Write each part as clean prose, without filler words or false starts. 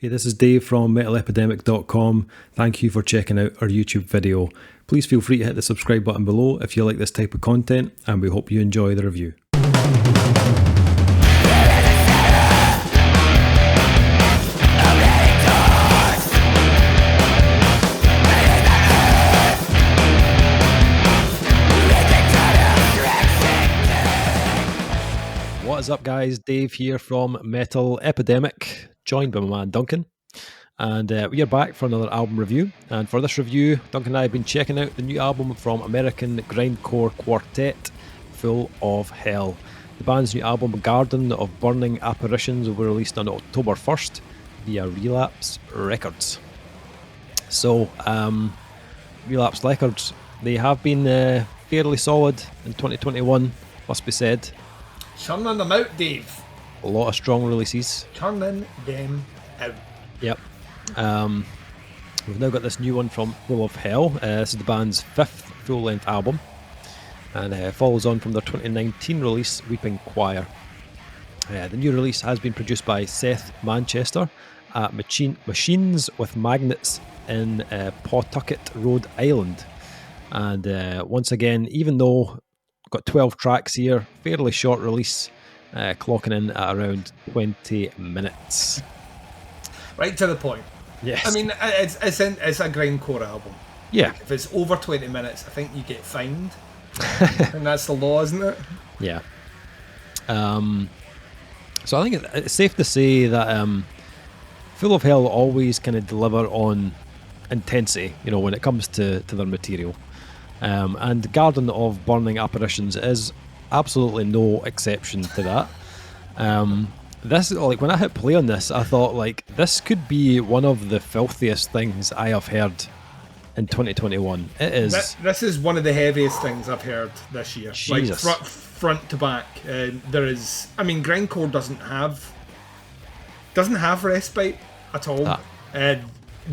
Hey, this is Dave from metalepidemic.com. Thank you for checking out our YouTube video. Please feel free to hit the subscribe button below if you like this type of content, and we hope you enjoy the review. What is up, guys? Dave here from Metal Epidemic, joined by my man Duncan. And we are back for another album review. And for this review, Duncan and I have been checking out the new album from American Grindcore quartet, Full of Hell. The band's new album, Garden of Burning Apparitions, will be released on October 1st via Relapse Records. So, Relapse Records, they have been fairly solid in 2021, must be said. Churning them out, Dave. A lot of strong releases. Churning them out. Yep. We've now got this new one from Full of Hell. This is the band's fifth full-length album, and follows on from their 2019 release, Weeping Choir. The new release has been produced by Seth Manchester at Machines with Magnets in Pawtucket, Rhode Island. And once again, even though got 12 tracks here, fairly short release, clocking in at around 20 minutes. Right to the point. Yes. I mean, it's a grindcore album. Yeah. Like, if it's over 20 minutes, I think you get fined. And that's the law, isn't it? Yeah. So I think it's safe to say that Full of Hell always kind of deliver on intensity, you know, when it comes to their material. And Garden of Burning Apparitions is absolutely no exception to that. This, like, when I hit play on this, I thought, like, this could be one of the filthiest things I have heard in 2021. It is. This is one of the heaviest things I've heard this year. Jesus. Like, front to back. There is. I mean, grindcore doesn't have respite at all.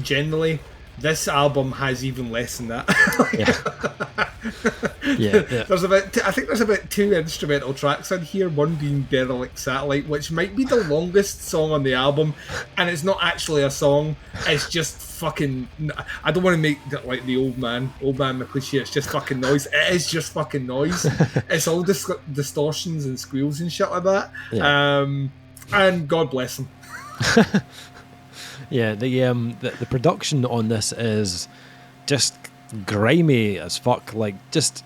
Generally, this album has even less than that. Yeah. I think there's about 2 instrumental tracks on here, one being Derelict Satellite, which might be the longest song on the album, and it's not actually a song, it's just fucking, I don't want to make that like the old man cliche, it's just fucking noise. It is just fucking noise. It's all distortions and squeals and shit like that. Yeah. And God bless them. Yeah, the production on this is just grimy as fuck. Like, just,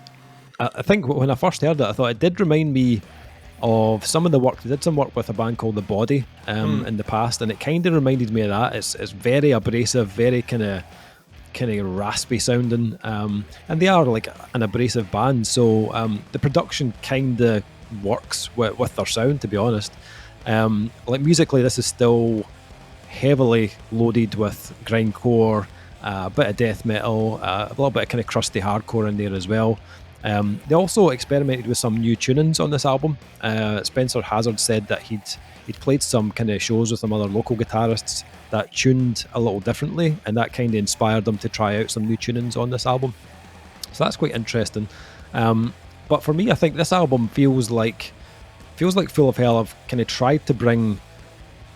I think when I first heard it, I thought it did remind me of some of the work. They did some work with a band called The Body in the past, and it kind of reminded me of that. It's very abrasive, very kind of raspy sounding, and they are like an abrasive band. So the production kind of works with their sound, to be honest. Like, musically, this is still heavily loaded with grindcore, a bit of death metal, a little bit of kind of crusty hardcore in there as well. They also experimented with some new tunings on this album. Spencer Hazard said that he'd played some kind of shows with some other local guitarists that tuned a little differently, and that kind of inspired them to try out some new tunings on this album. So that's quite interesting. But for me, I think this album feels like Full of Hell have kind of tried to bring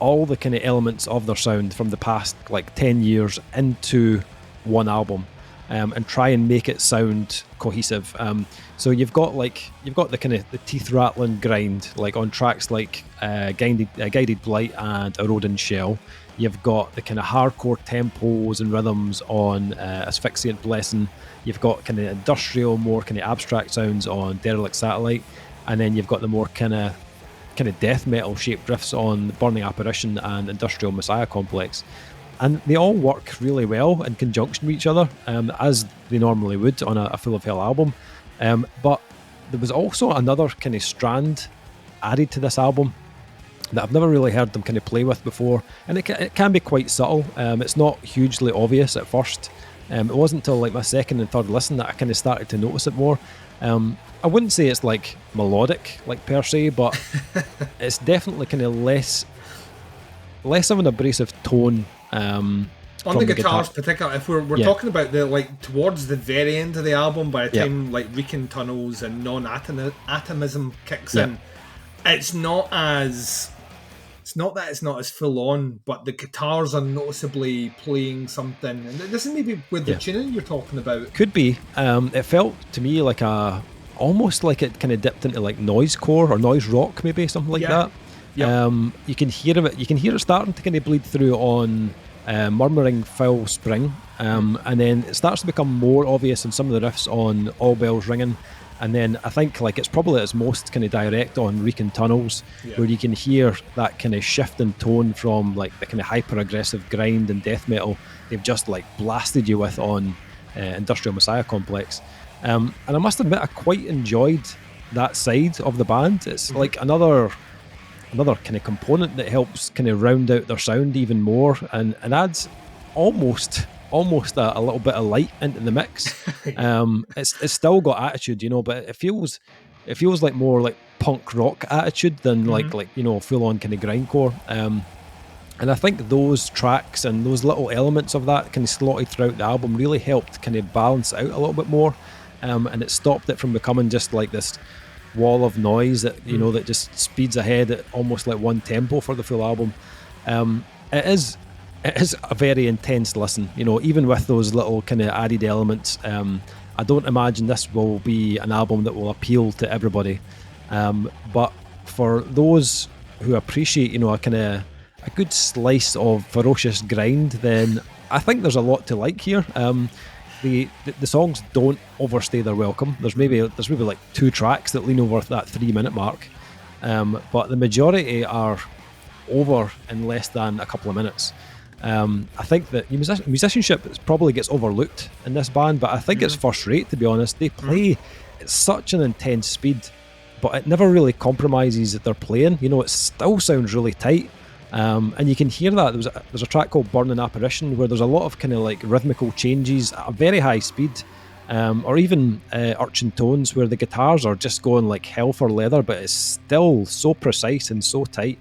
all the kind of elements of their sound from the past like 10 years into one album, and try and make it sound cohesive. So you've got the kind of the teeth rattling grind, like on tracks like Guided Blight and Eroding Shell. You've got the kind of hardcore tempos and rhythms on Asphyxiant Blessing. You've got kind of industrial, more kind of abstract sounds on Derelict Satellite, and then you've got the more kind of death metal shaped riffs on Burning Apparition and Industrial Messiah Complex, and they all work really well in conjunction with each other, as they normally would on a Full of Hell album. But there was also another kind of strand added to this album that I've never really heard them kind of play with before, and it can be quite subtle. It's not hugely obvious at first. It wasn't until like my second and third listen that I kind of started to notice it more. I wouldn't say it's like melodic, like per se, but it's definitely kind of less of an abrasive tone. On the guitars, particularly, if we're talking about the like towards the very end of the album, by the time like Reeking Tunnels and Non-Atomism kicks in, it's not as it's not that it's not as full on, but the guitars are noticeably playing something. And this is maybe with the tuning you're talking about. Could be. It felt to me like almost like it kind of dipped into like noisecore or noise rock, maybe something like that. Yeah. You can hear it. You can hear it starting to kind of bleed through on Murmuring Foul Spring, and then it starts to become more obvious in some of the riffs on All Bells Ringing. And then I think like it's probably at its most kind of direct on Reeking Tunnels, where you can hear that kind of shift in tone from like the kind of hyper aggressive grind and death metal they've just like blasted you with on Industrial Messiah Complex. And I must admit I quite enjoyed that side of the band. It's like another kind of component that helps kind of round out their sound even more and adds almost a little bit of light into the mix. It's still got attitude, but it feels like more like punk rock attitude than like full on kind of grindcore. And I think those tracks and those little elements of that kind of slotted throughout the album really helped kind of balance out a little bit more, and it stopped it from becoming just like this wall of noise that that just speeds ahead at almost like one tempo for the full album. It is a very intense listen, even with those little kind of added elements. I don't imagine this will be an album that will appeal to everybody, but for those who appreciate a good slice of ferocious grind, then I think there's a lot to like here. The songs don't overstay their welcome. There's maybe like 2 tracks that lean over that 3-minute mark, but the majority are over in less than a couple of minutes. I think that musicianship probably gets overlooked in this band, but I think it's first rate, to be honest. They play at such an intense speed, but it never really compromises that they're playing. It still sounds really tight, and you can hear that. There's a track called Burning Apparition where there's a lot of kind of like rhythmical changes at a very high speed, or even Urchin Tones where the guitars are just going like hell for leather, but it's still so precise and so tight.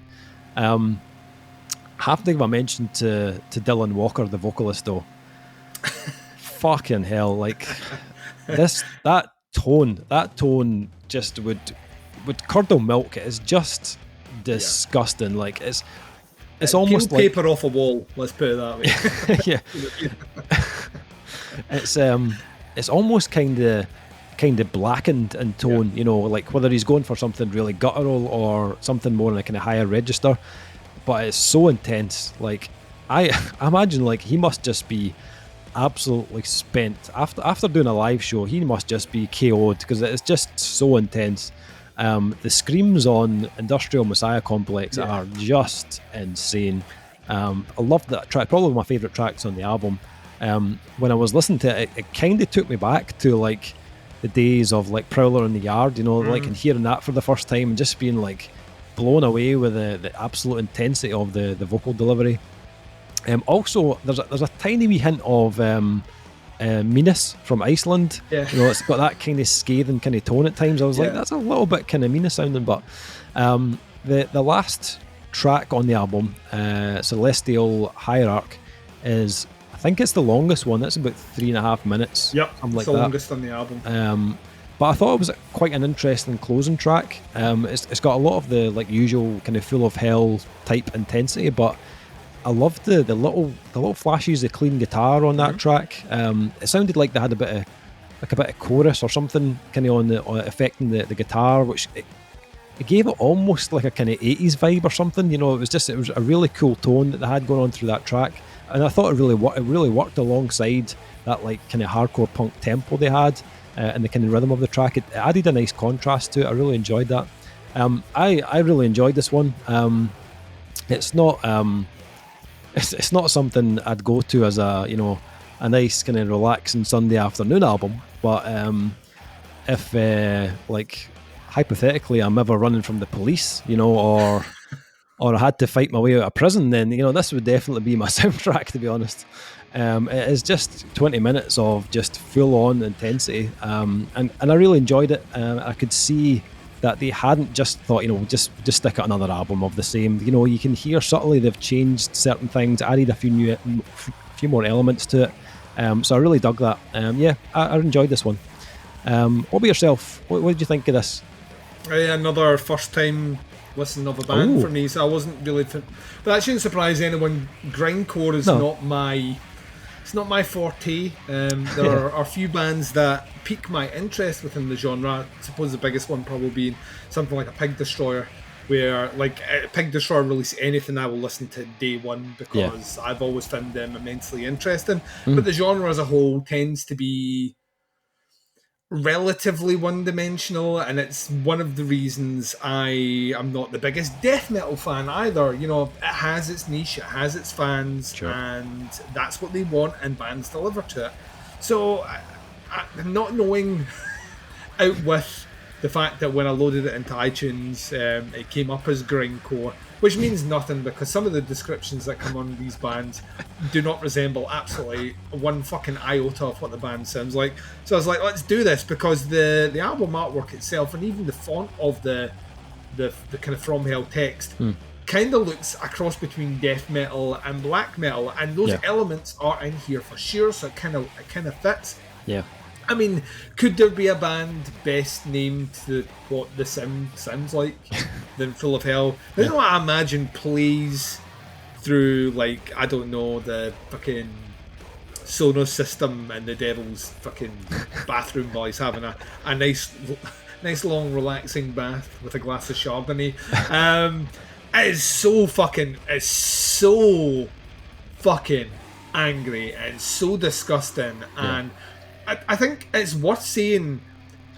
Have to give a mention to Dylan Walker, the vocalist, though. Fucking hell, like that tone just would curdle milk. It is just disgusting. Like it's almost like paper off a wall. Let's put it that way. Yeah, it's almost kind of blackened in tone. Like whether he's going for something really guttural or something more in a kind of higher register. But it's so intense. Like I imagine like he must just be absolutely spent after doing a live show. He must just be KO'd because it's just so intense. The screams on Industrial Messiah Complex are just insane. I love that track. Probably my favourite tracks on the album. When I was listening to it, it kind of took me back to like the days of like Prowler in the Yard, like, and hearing that for the first time and just being like blown away with the absolute intensity of the vocal delivery. Also, there's a tiny wee hint of Minas from Iceland. It's got that kind of scathing kind of tone at times. I was like, that's a little bit kind of Minas sounding, but the last track on the album, Celestial Hierarch, is, I think it's the longest one. It's about 3.5 minutes. Yep, something like it's the longest on the album. But I thought it was quite an interesting closing track. It's got a lot of the like usual kind of full of hell type intensity, but I loved the little flashes of clean guitar on that track. It sounded like they had a bit of chorus or something kind of on affecting the guitar, which it gave it almost like a kind of 80s vibe or something. It was a really cool tone that they had going on through that track, and I thought it really worked alongside that like kind of hardcore punk tempo they had. And the kind of rhythm of the track, it added a nice contrast to it. I really enjoyed that. I really enjoyed this one. It's not it's not something I'd go to as a nice kind of relaxing Sunday afternoon album. But if like hypothetically I'm ever running from the police, or I had to fight my way out of prison, then this would definitely be my soundtrack, to be honest. It is just 20 minutes of just full-on intensity, and I really enjoyed it. I could see that they hadn't just thought, just stick out another album of the same. You can hear subtly they've changed certain things, added a few more elements to it. So I really dug that. I enjoyed this one. What about yourself? What did you think of this? Another first-time listen of a band for me, so I wasn't really. But that shouldn't surprise anyone. Grindcore is not my. It's not my forte. There are a few bands that pique my interest within the genre. I suppose the biggest one probably being something like a Pig Destroyer, where like Pig Destroyer release anything, I will listen to day one because I've always found them immensely interesting. But the genre as a whole tends to be relatively one-dimensional, and it's one of the reasons I am not the biggest death metal fan either. You know, it has its niche, it has its fans, and that's what they want, and bands deliver to it. So, not knowing out with the fact that when I loaded it into iTunes, it came up as grindcore, which means nothing because some of the descriptions that come on these bands do not resemble absolutely one fucking iota of what the band sounds like. So I was like, let's do this, because the album artwork itself and even the font of the kind of From Hell text kind of looks a cross between death metal and black metal, and those elements are in here for sure, so it kind of fits. Yeah. I mean, could there be a band best named to what the sounds like than Full of Hell? This is what I imagine plays through, like, I don't know, the fucking Sonos system and the Devil's fucking bathroom boys having a nice long relaxing bath with a glass of Chardonnay. It's so fucking angry and so disgusting, and I think it's worth saying,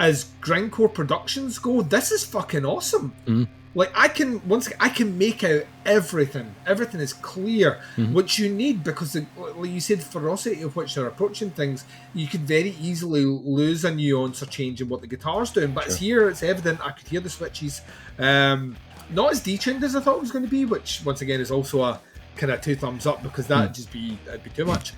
as grindcore productions go, this is fucking awesome. Like, I can make out everything. Everything is clear, which you need, because like you said, ferocity of which they're approaching things, you could very easily lose a nuance or change in what the guitar's doing. But it's here, it's evident. I could hear the switches. Not as detuned as I thought it was going to be, which once again is also a kind of 2 thumbs up, because that'd be too much.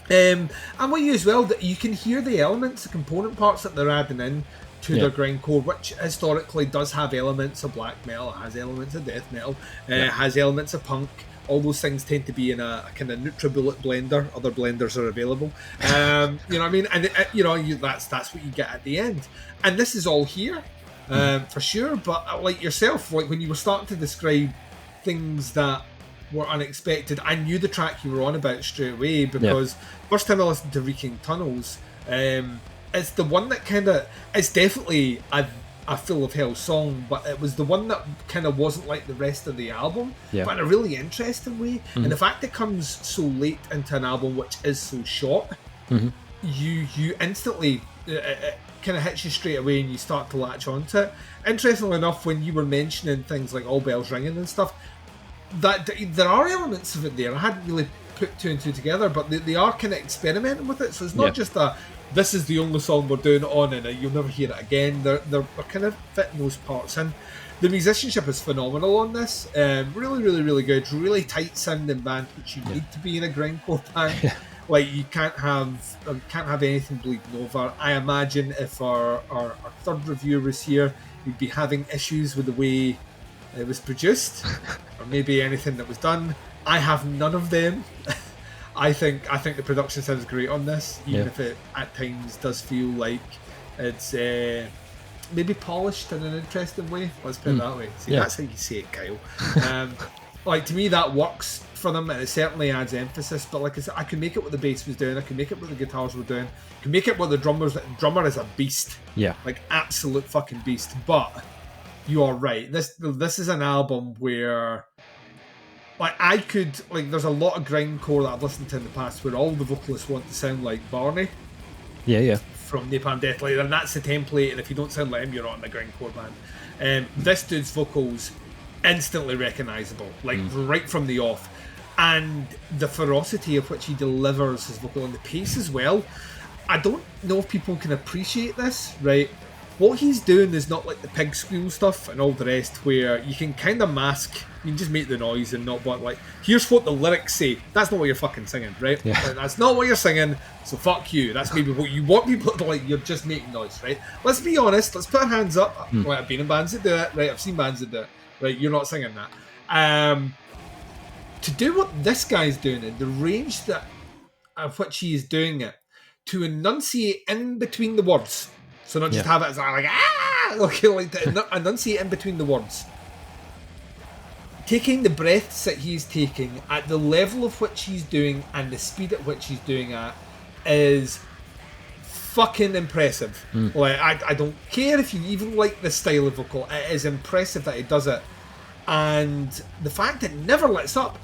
And what you as well, that you can hear the elements, the component parts that they're adding in to their grindcore, which historically does have elements of black metal, it has elements of death metal, it has elements of punk. All those things tend to be in a kind of NutriBullet blender. Other blenders are available. You know what I mean? And that's what you get at the end. And this is all here for sure. But like yourself, like when you were starting to describe things that were unexpected, I knew the track you were on about straight away, because first time I listened to Reeking Tunnels, it's the one that kind of, it's definitely a Full of Hell song, but it was the one that kind of wasn't like the rest of the album, but in a really interesting way. And the fact it comes so late into an album which is so short, you instantly, it kind of hits you straight away and you start to latch onto it. Interestingly enough, when you were mentioning things like All Bells Ringing and stuff, that there are elements of it there. I hadn't really put 2 and 2 together, but they are kind of experimenting with it. So it's not just this is the only song we're doing it on and you'll never hear it again. They're kind of fitting those parts in. The musicianship is phenomenal on this. Really, really, really good. Really tight sounding band, which you need to be in a grindcore band. Like, you can't have anything bleeding over. I imagine if our third reviewer was here, we'd be having issues with the way it was produced, or maybe anything that was done. I have none of them. I think the production sounds great on this, even if it at times does feel like it's maybe polished in an interesting way. Let's put it that way. See, that's how you say it, Kyle. Like, to me, that works for them, and it certainly adds emphasis. But like I said, I can make it what the bass was doing. I can make it what the guitars were doing. I can make it what the drummer is a beast. Yeah, like absolute fucking beast. But you are right. This is an album where, like, I could, like, there's a lot of grindcore that I've listened to in the past where all the vocalists want to sound like Barney. Yeah. From Napalm Death Leader, and that's the template. And if you don't sound like him, you're not in a grindcore band. This dude's vocals instantly recognisable, like right from the off, and the ferocity of which he delivers his vocal and the pace as well. I don't know if people can appreciate this, right? What he's doing is not like the pig squeal stuff and all the rest, where you can kind of mask, you can just make the noise and not what, like, here's what the lyrics say. That's not what you're fucking singing, right? Yeah. Like, that's not what you're singing, so fuck you. That's maybe what you want people to like, you're just making noise, right? Let's be honest, let's put our hands up. Right, I've been in bands that do it, right? I've seen bands that do it, right? You're not singing that. To do what this guy's doing in the range of which he is doing it, to enunciate in between the words. So not just have it as like, okay, like to enunciate in between the words. taking the breaths that he's taking at the level of which he's doing and the speed at which he's doing at is fucking impressive. Like, I don't care if you even like the style of vocal, it is impressive that he does it. And the fact it never lets up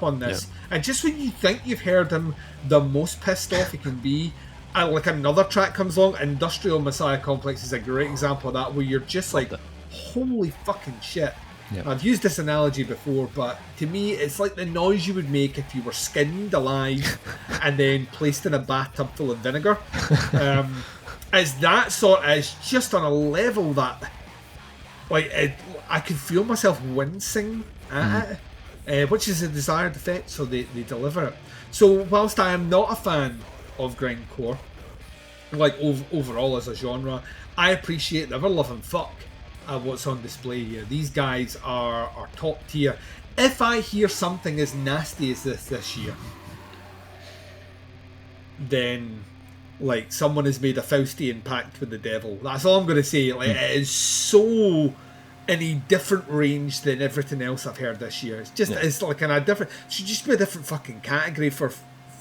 on this. And just when you think you've heard him the most pissed off he can be, like another track comes along, Industrial Messiah Complex is a great example of that, where you're just like, holy fucking shit. I've used this analogy before, but to me it's like the noise you would make if you were skinned alive and then placed in a bathtub full of vinegar. It's that sort of, it's just on a level that, like, I could feel myself wincing at it, which is a desired effect, so they deliver it. So whilst I am not a fan of grindcore, like overall as a genre, I appreciate the ever loving fuck what's on display here. These guys are top tier. If I hear something as nasty as this year, then like someone has made a Faustian pact with the devil. That's all I'm going to say. Like, it is so in a different range than everything else I've heard this year. It's just it's like in a different. It should just be a different fucking category for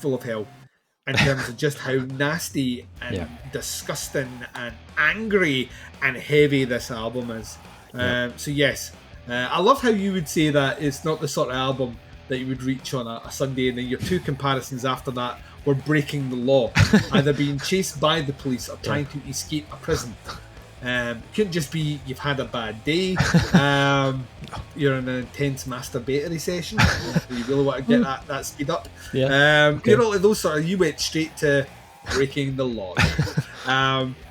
Full of Hell, in terms of just how nasty and disgusting and angry and heavy this album is. So yes, I love how you would say that it's not the sort of album that you would reach on a Sunday, and then your two comparisons after that were Breaking the Law, either being chased by the police or trying to escape a prison. Couldn't just be you've had a bad day, you're in an intense masturbatory session, you really want to get that speed up. You know, those sort of, you went straight to Breaking the Law.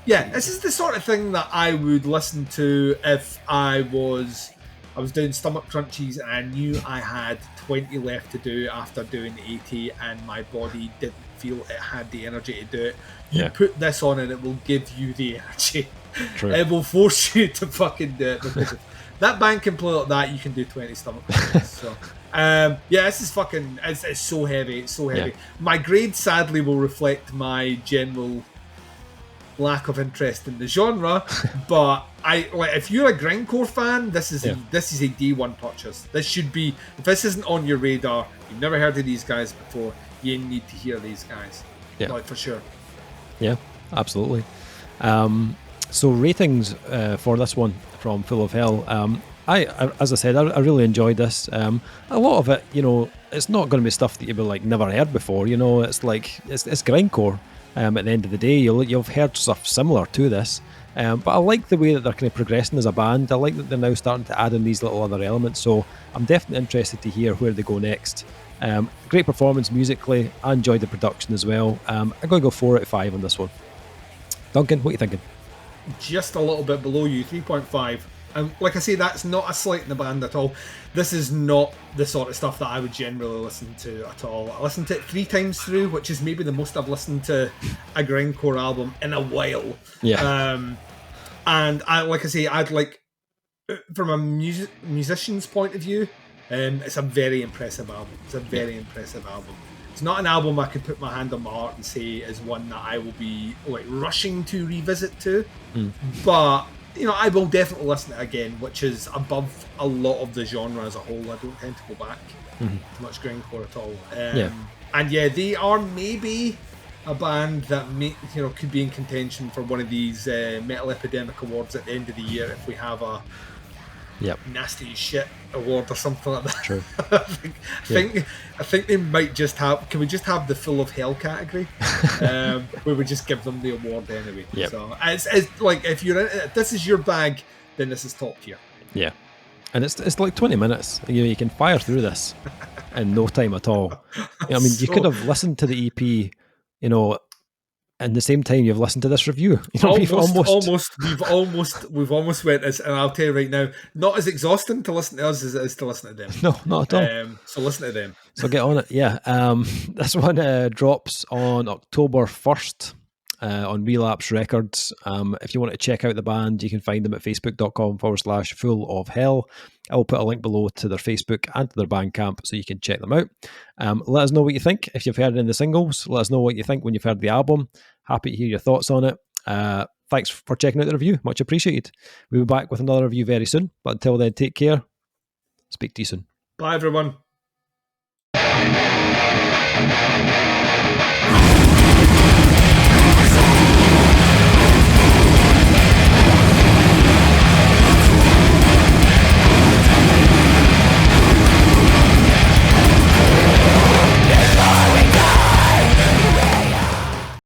This is the sort of thing that I would listen to if I was doing stomach crunchies and I knew I had 20 left to do after doing 80 and my body didn't feel it had the energy to do it. You put this on and it will give you the energy. True. It will force you to fucking do it, because if that band can play like that, you can do 20 stomach crunchies. So this is fucking, it's so heavy, it's so heavy. My grade sadly will reflect my general lack of interest in the genre, but if you're a grindcore fan, this is a D1 purchase. This should be, if this isn't on your radar, you've never heard of these guys before, you need to hear these guys. Like, for sure. Yeah, absolutely. So ratings for this one from Full of Hell. I as I said, I really enjoyed this. A lot of it, you know, it's not going to be stuff that you've like never heard before. You know, it's like it's grindcore. At the end of the day, you've heard stuff similar to this. But I like the way that they're kind of progressing as a band. I like that they're now starting to add in these little other elements. So I'm definitely interested to hear where they go next. Great performance musically. I enjoyed the production as well. I'm going to go 4 out of 5 on this one. Duncan, what are you thinking? Just a little bit below you, 3.5. And like I say, that's not a slight in the band at all. This is not the sort of stuff that I would generally listen to at all. I listened to it 3 times through, which is maybe the most I've listened to a grindcore album in a while. And I'd like, from a musician's point of view, it's a very impressive album. It's a very impressive album. It's not an album I could put my hand on my heart and say is one that I will be like rushing to revisit to. But you know, I will definitely listen to it again, which is above a lot of the genre as a whole. I don't tend to go back to much grindcore at all. And they are maybe a band that could be in contention for one of these Metal Epidemic awards at the end of the year if we have a nasty shit award or something like that. True. I think they might just have. Can we just have the Full of Hell category, where we just give them the award anyway? So it's like if this is your bag, then this is top tier. Yeah, and it's like 20 minutes. You can fire through this in no time at all. I mean, you could have listened to the EP, you know, and the same time you've listened to this review. You know, we've almost went as, and I'll tell you right now, not as exhausting to listen to us as it is to listen to them. No, not at all. So listen to them. So get on it. This one drops on October 1st on Relapse Records. If you want to check out the band, you can find them at facebook.com/Full of Hell. I'll put a link below to their Facebook and to their Bandcamp so you can check them out. Let us know what you think if you've heard any of the singles. Let us know what you think when you've heard the album. Happy to hear your thoughts on it. Thanks for checking out the review. Much appreciated. We'll be back with another review very soon. But until then, take care. Speak to you soon. Bye, everyone.